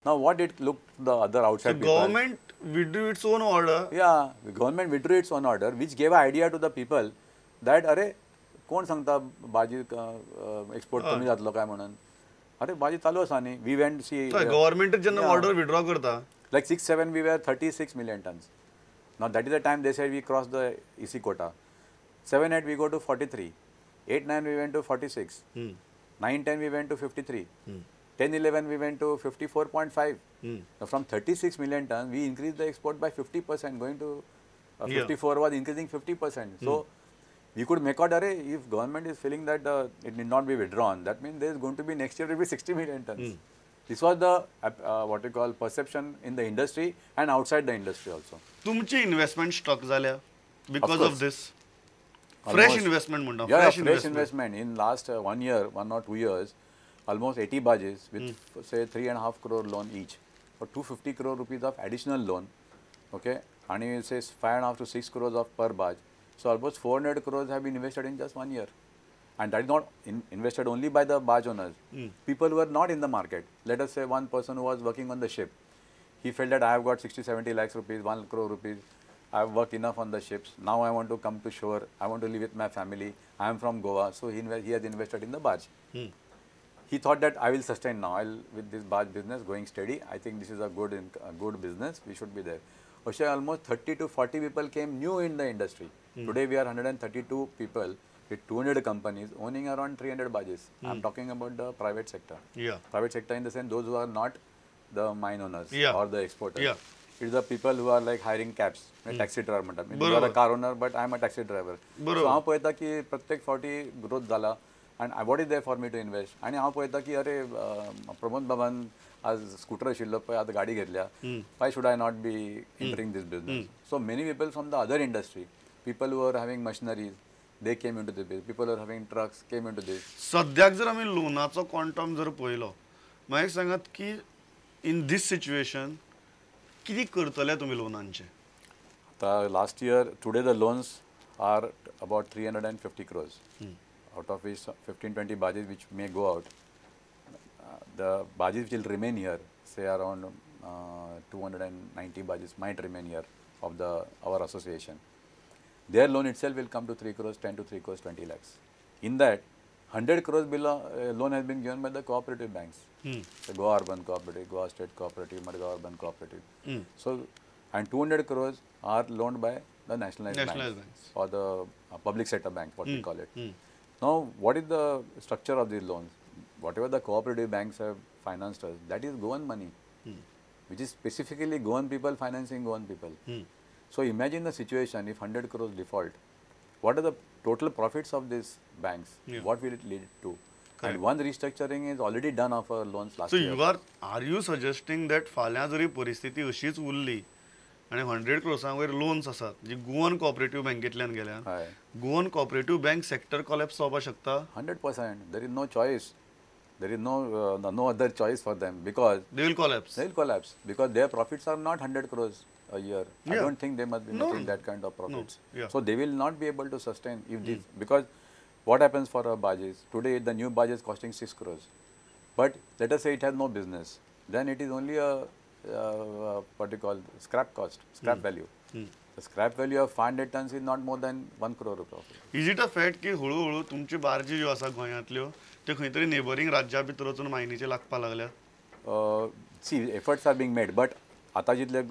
Now what it looked the other So outside people. government withdrew its own order. Yeah, the government withdrew its own order, which gave an idea to the people that अरे कोण सांगता भाजी export कमी जातलो काय म्हणून अरे भाजी चालू आसा न्ही वी वेंट सी गव्हर्नमेंट जेन्ना ऑर्डर विड्रॉ करता like 6-7 we were 36 million tons. Now that is the time they said we crossed the EC quota. 7-8 we go to 43, 8-9 we went to 46, 9-10 we went to 53, 10-11 we went to 54.5. Now from 36 million tons we increased the export by 50%, going to 54 was increasing 50%. So we could make out, if government is feeling that it need not be withdrawn, that means there is going to be next year will be 60 million tons. This was the what we call perception in the industry and outside the industry also. तुमची investment stock झाल्या because of this Almost. Fresh investment म्हणटा Yeah, fresh fresh investment investment in last 1 year, 1 or 2 years, almost 80 barges with say 3.5 crore loan each, for 250 crore rupees of additional loan, okay, and it says 5.5 to 6 crores of per barge. So almost 400 crores have been invested in just 1 year, and that is not invested only by the barge owners. People who are not in the market. Let us say one person who was working on the ship, he felt that I have got 60-70 lakhs rupees, 1 crore rupees. I have worked enough on the ships. Now I want to come to shore. I want to live with my family. I am from Goa, so he has invested in the barge. He thought that I will sustain now. With this barge business going steady, I think this is a good business. We should be there. Almost 30 to 40 people came new in the industry. Today we are 132 people with 200 companies owning around 300 barges. I am talking about the private sector. Yeah. Private sector in the sense those who are not the mine owners or the exporters. Yeah. It's the people who are like hiring cabs. Taxi driver म्हणतात. You are a car owner, but I am a taxi driver. So हांव पळयता की प्रत्येक फावटी growth जाला and what is there for me to invest? आणि हांव पळयता की अरे प्रमोद बाबान आज स्कूटर आशिल्लो पळय आतां गाडी घेतल्या. Why should I not be entering this business? So many people from the other industry, people who are having machineries, they came into this business. People who are having trucks came into this. सद्याक जर आमी लोनाचो quantum जर पळयलो म्हाका सांगात की in this situation किती करतले तुम्ही लोनांचे Last year, today the loans are about 350 crores, out of which 15-20 barges which may go out. The barges which will remain here, say around 290 barges might remain here of our association. Their loan itself will come to 3 crores, 10 to 3 crores, 20 lakhs. In that, 100 crores below, loan has been given by the cooperative banks. The Goa Urban Cooperative, Goa State Cooperative, Madgaon Urban Cooperative. So, and 200 crores are loaned by the nationalized banks or the public sector bank, what we call it. Now, what is the structure of these loans? Whatever the cooperative banks have financed us, that is Goan money, which is specifically Goan people financing Goan people. So, imagine the situation if 100 crores default. What are the total profits of these banks? What will it lead to? And one restructuring is already done of our loans last year. So are you suggesting that फाल्यां जरी परिस्थिती अशीच उरली आणि 100 crores वयर loans आसात जी Goan cooperative बँकेतल्यान गेल्यात Goan cooperative bank sector collapse जावपाक शकता 100%. There is no choice. There is no other choice for them because they will collapse. They will collapse because their profits are not 100 crores a year. I don't think they must be making that kind of profits. So they will not be able to sustain if this, because what happens for a barges? Today the new barge is costing 6 crores. But let us say it has no business. Then it is only a what you call scrap cost, scrap value. The scrap value of 500 tons is not more than 1 crore rupees. Is it a fact की हळूहळू तुमची बार्जी ज्यो आसा गोंयांतल्यो ते खंय तरी neighbouring राज्या भितर वचून मायनीचे लागपाक लागल्यात? See, efforts are being made, but आता जितले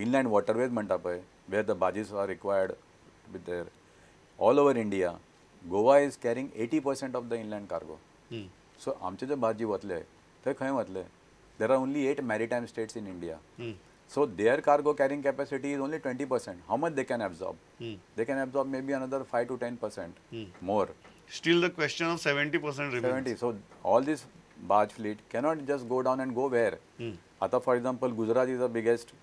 inland waterways म्हणटा पळय, where the barges are required with their all over India, Goa is carrying 80% of the inland cargo. So आमचे जे barges वतले ते खंय वतले? There are only 8 maritime states in India. So their cargo carrying capacity is only 20%. How much they can absorb? They can absorb maybe another 5 to 10% more. Still the question of 70% remains. 70. So all this barge fleet cannot just go down and go where? Ata, for example, Gujarat is the biggest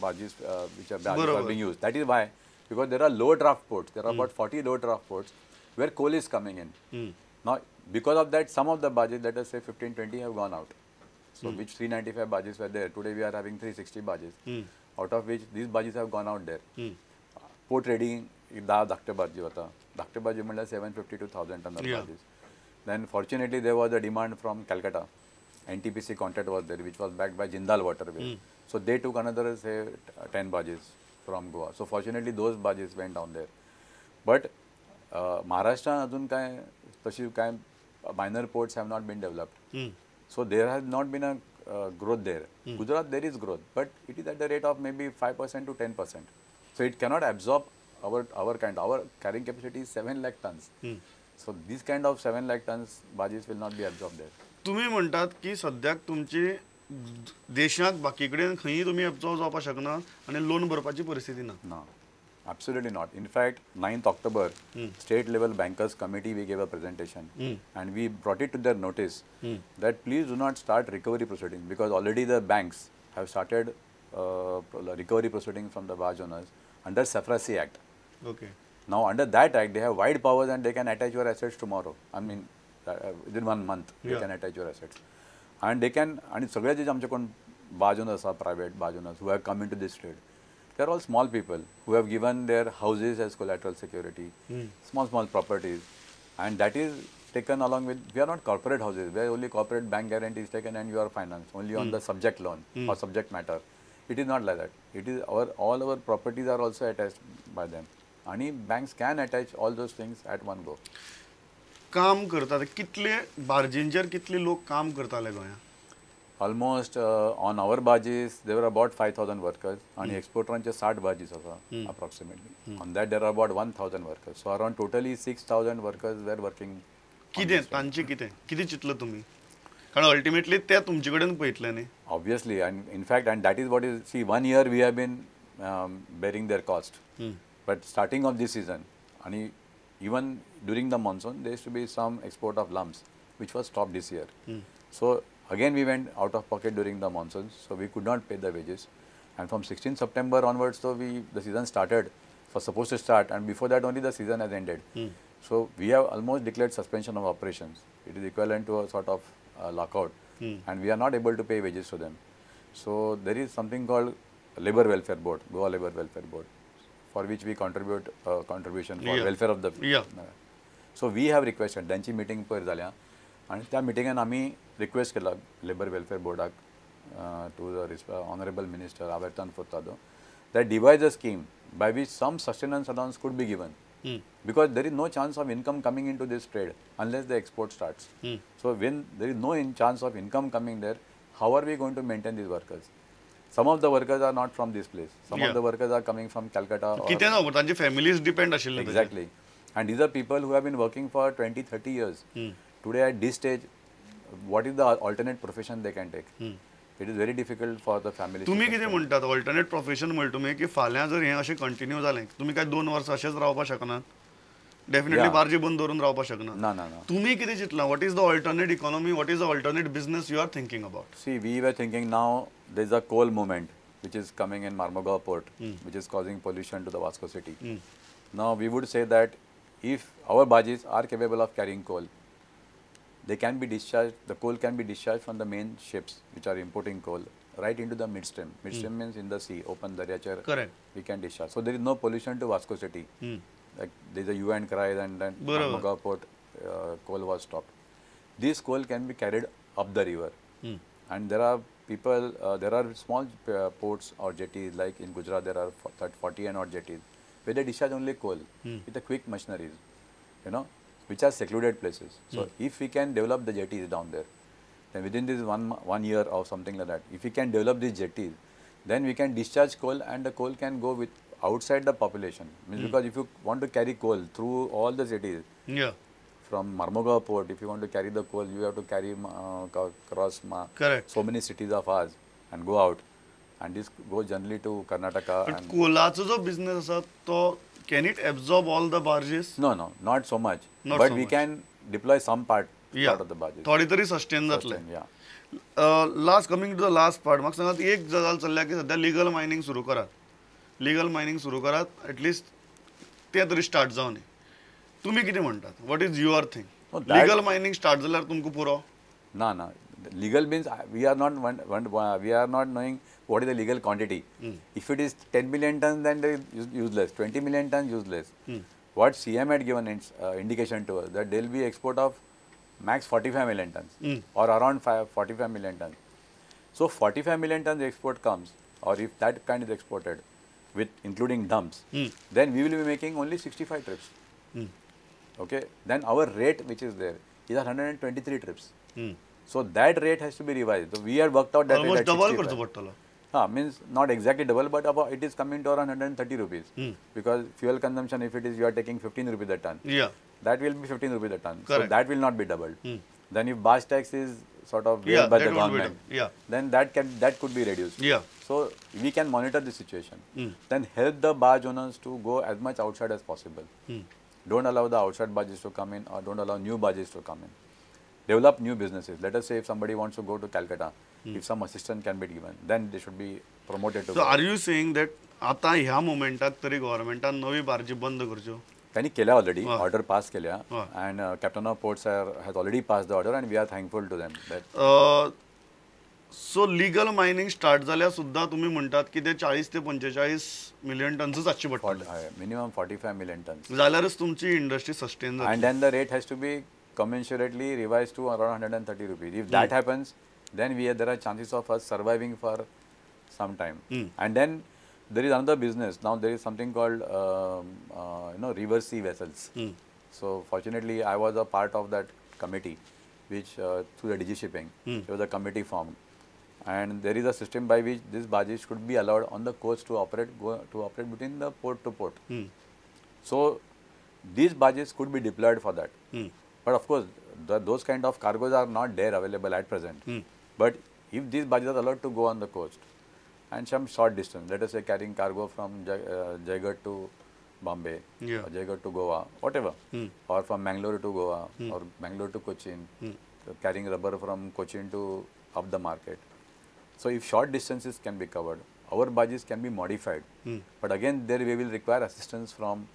barges which are being used. That is why, because there are low draft ports. There are about 40 low draft ports where coal is coming in. Now, because of that, some of the barges, let us say 15-20 have gone out. So which 395 barges were there. Today we are having 360 barges, out of which these barges have gone out there. Port trading, 10 धाकटे barge होता. धाकटे barge म्हणल्यार 750 to 1000 ton of barges. Then fortunately there was a demand from Calcutta. NTPC contract was there, which was backed by Jindal Waterway. So they took another, say, 10 barges from Goa. So fortunately, those barges went down there. But Maharashtra, अजून काय तशी काय minor ports have not been developed. So there has not been a growth there. Gujarat, there is growth, but it is at the rate of maybe 5% to 10%. So it cannot absorb our carrying capacity is 7 lakh tons. So this kind of 7 lakh tons barges will not be absorbed there. तुम्ही म्हणतात की सद्याक तुमची देशात बाकी कडेन खंयी तुम्ही एब्जॉर्ब जावपाक शकना आणि लोन भरपाची परिस्थिती ना. No, absolutely not. In fact, 9th October, state level bankers committee, we gave a presentation and we brought it to their notice that please do not start recovery proceedings, because already the banks have started recovery proceedings from the barge owners under SAFRASI Act. Okay. Now under that act, they have wide powers and they can attach your assets tomorrow. I mean, within 1 month, they can attach your assets. And they can, and सगळे जे आमचे कोण barge owners are private barge owners who have come into this trade. They are all small people who have given their houses as collateral security, small properties, and that is taken along with, we are not corporate houses, where only corporate bank guarantee is taken and you are financed only on the subject loan or subject matter. It is not like that. It is all our properties are also attached by them. And banks can attach all those things at one go. काम करतात कितले बार्जींचेर कितले लोक काम करताले गोंया? Almost on our barges, there were about 5,000 workers, and exportranche 60 barges approximately. On that, there are about 1,000 workers. So around totally 6,000 workers were working. कितें तांचे कितें चिंतलं तुम्ही? कारण अल्टिमेटली ते तुमचे कडेन पळयतले न्ही. Obviously, and in fact, and that is what is, see, 1 year we have been bearing their cost. But starting of this season, and even during the monsoon, there used to be some export of lumps, which was stopped this year. So again, we went out of pocket during the monsoons, so we could not pay the wages. And from 16 September onwards, so the season started, was supposed to start, and before that only the season has ended. So we have almost declared suspension of operations. It is equivalent to a sort of lockout, and we are not able to pay wages to them. So there is something called Labour Welfare Board, Goa Labour Welfare Board, for which we contribute contribution for welfare of the. So we have requested, त्यांची meeting पयर जाल्या, आणि त्या मिटिंगान आम्ही request केला labour welfare बोर्डाक to the honourable minister Avertano Furtado that devise a scheme by which some sustenance allowance could be given, because there is no chance of income coming into this trade unless the export starts. So when there is no chance of income coming there, how are we going to maintain these workers? Some of the workers are not from this place. Some of the workers are coming from Calcutta. कितें ना तांचे families depend आशिल्ले. Exactly. And these are people who have been working for 20-30 years. Today at this stage, what is the alternate profession they can take? It is very difficult for the family. तुम्ही कितें म्हणटात alternate profession म्हणटा तुम्ही की फाल्यां जर हें अशें कंटिन्यू जालें तुम्ही काय 2 वर्सां अशेंच रावपाक शकनात? डेफिनेटली बार्जी बंद दवरून रावपाक शकना. ना. तुम्ही कितें चिंतलां? What is the alternate economy? What is the alternate business you are thinking about? See, we were thinking now there is a coal movement which is coming in Marmugao port, which is causing pollution to the Vasco city. Now we would say that if our barges are capable of carrying coal, they can be discharged, the coal can be discharged from the main ships which are importing coal right into the midstream. Midstream means in the sea, open Daryachar. Correct. We can discharge. So there is no pollution to Vasco city. Like there is a UN cry and then Marmugao port coal was stopped. This coal can be carried up the river. And there are people, there are small ports or jetties, like in Gujarat there are 40 and odd jetties, where they discharge only coal with the quick machineries, which are secluded places. So if we can develop the jetties down there, then within this one year or something like that, if we can develop these jetties, then we can discharge coal and the coal can go with outside the population. Means because if you want to carry coal through all the cities, from Marmugao port, if you want to carry the coal, you have to carry across so many cities of ours and go out. And this goes generally to Karnataka. But coalacho jo business asa, to can it absorb all the barges? No, not so much. But we can deploy some part of the barges. थोडी तरी sustain जातले. Yeah. Coming to the last part, म्हाका सांगात एक गजाल चल्ल्या की सध्या लीगल मायनिंग सुरू करात. लीगल मायनिंग सुरू करात, एटलीस्ट ते तरी स्टार्ट जावनी. तुम्ही किती म्हणतात? What is your thing? Legal mining start जाल्यार तुमको पुरो? No. Legal means we are not knowing what is the legal quantity. If it is 10 million tons, then it is useless. 20 million tons, useless. What CM had given its indication to us that there will be export of max 45 million tons or around 45 million tons. So 45 million tons export comes, or if that kind is exported with including dumps, then we will be making only 65 trips. Okay, then our rate which is there is 123 trips. So that rate has to be revised. So we had worked out that almost rate at double 65. करतो पडटलो. Means not exactly double, but about, it is coming to around 130 rupees. Because fuel consumption, if it is you are taking 15 rupees a ton, Yeah. that will be 15 rupees a ton. Correct. So that will not be doubled. Then if barge tax is sort of Yeah, waived by that the would be government, done. Yeah. then that could be reduced. Yeah. So we can monitor the situation. Then help the barge owners to go as much outside as possible. Don't allow the outside barges to come in, or don't allow new barges to come in. Develop new businesses. Let us say if somebody wants to go to Calcutta, if some assistance can be given, then they should be promoted to So go. are you saying that आता ह्या मोमेंटाक तरी गव्हर्नमेंटान नवी बार्जी बंद करच्यो? त्यांनी केल्या already order pass केल्या हय. And captain of ports has already pass the order and we are thankful to them. So legal mining start जाल्यार सुद्दां तुम्ही म्हणटात की ते 40 ते 45 मिलियन टन्सच आसचे पडटले. Minimum 45 million tons. जाल्यारच तुमची इंडस्ट्री सस्टेन जातली. And then the rate has to be commensurately revised to around 130 rupees. If that happens, then there are chances of us surviving for some time. And then there is another business. Now there is something called reverse sea vessels. So fortunately, I was a part of that committee, which through the DG Shipping, there was a committee formed, and there is a system by which these barges could be allowed on the coast to operate between the port to port. So these barges could be deployed for that. But of course, those kind of cargoes are not there available at present. But if these barges are allowed to go on the coast and some short distance, let us say carrying cargo from Jaigarh to Bombay, Yeah. or Jaigarh to Goa, whatever, or from Mangalore to Goa, or Mangalore to Cochin, carrying rubber from Cochin to up the market. So if short distances can be covered, our barges can be modified. But again, there we will require assistance from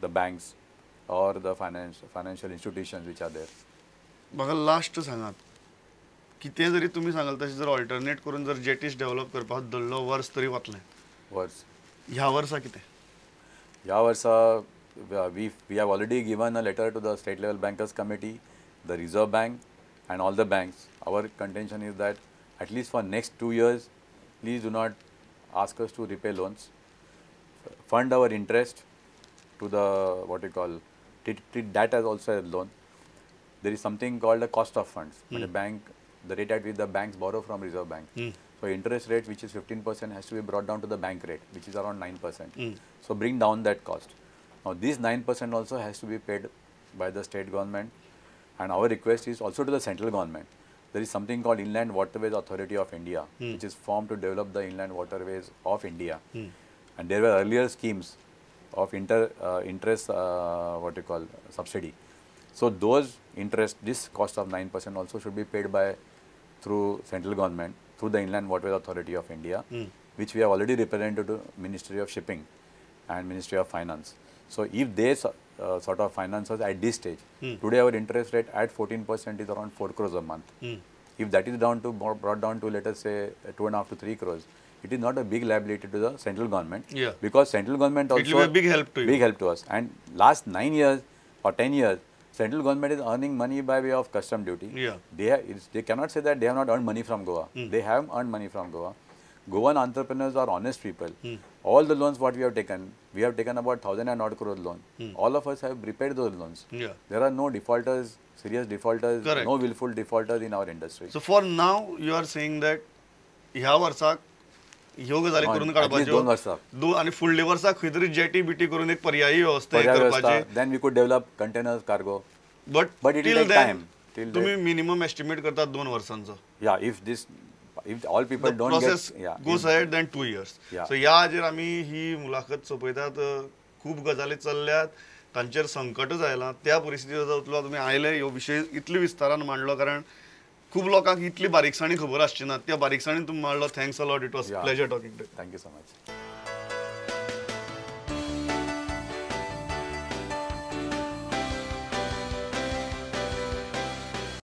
the banks or the financial institutions which are there. म्हाका last सांगात कितें जरी तुमी सांगले तशें जर alternate करून जर जेटीस develop करपाक धरलो वर्स तरी वतलें. Words. ह्या वर्सा कितें? Yeah, Varsa, we have already given a letter to the state level bankers committee, the Reserve Bank, and all the banks. Our contention is that at least for next 2 years, please do not ask us to repay loans. Fund our interest to the what we call treat that as also a loan. There is something called the cost of funds. When a bank, the rate at which the banks borrow from Reserve Bank. So interest rate, which is 15%, has to be brought down to the bank rate, which is around 9%. So bring down that cost. Now this 9% also has to be paid by the state government, and our request is also to the central government. There is something called Inland Waterways Authority of India, which is formed to develop the inland waterways of India. And there were earlier schemes of interest what you call subsidy. So those interest, this cost of 9% also should be paid by through central government, through the Inland Waterways Authority of India, which we have already represented to Ministry of Shipping and Ministry of Finance. So if they sort of finance us at this stage, today our interest rate at 14% is around 4 crores a month. If that is brought down to, let us say, 2.5 to 3 crores, it is not a big liability to the central government. Yeah. Because central government also It will be a big help to you. Big help to us. And last 9 years or 10 years, central government is earning money by way of custom duty. Yeah. They cannot say that they have not earned money from Goa. They have earned money from Goa. Goan entrepreneurs are honest people. All the loans what we have taken about 1,000 and odd crore loan. All of us have repaid those loans. Yeah. There are no defaulters, serious defaulters, Correct. no willful defaulters in our industry. So for now you are saying that ह्या वर्साक ह्यो गजाली करून at least 2 वर्सां. आणि फुडल्या वर्साक खंय तरी जेटी बिटी करून एक पर्यायी व्यवस्था हे करपाची. Then we could develop containers cargo. But But it will till take then time. Till तुम्ही मिनिमम एस्टिमेट करतात 2 वर्सांचो. Yeah, if all people The don't process get, yeah, goes ahead than 2 years. Yeah. So ह्या हाजेर आमी ही मुलाखत सोपयतात. खूब गजाली चल्ल्यात, तांचेर संकटच आयलां. त्या परिस्थितीत जातलो तुम्ही आयले ह्यो विशय इतली विस्तारान मांडलो कारण खूब लोकांक इतली बारीकसाणी खबर आसची ना. त्या बारीकसाणीन तुम्ही मांडलो. Thanks a lot. It was pleasure talking to you. Thank you so much.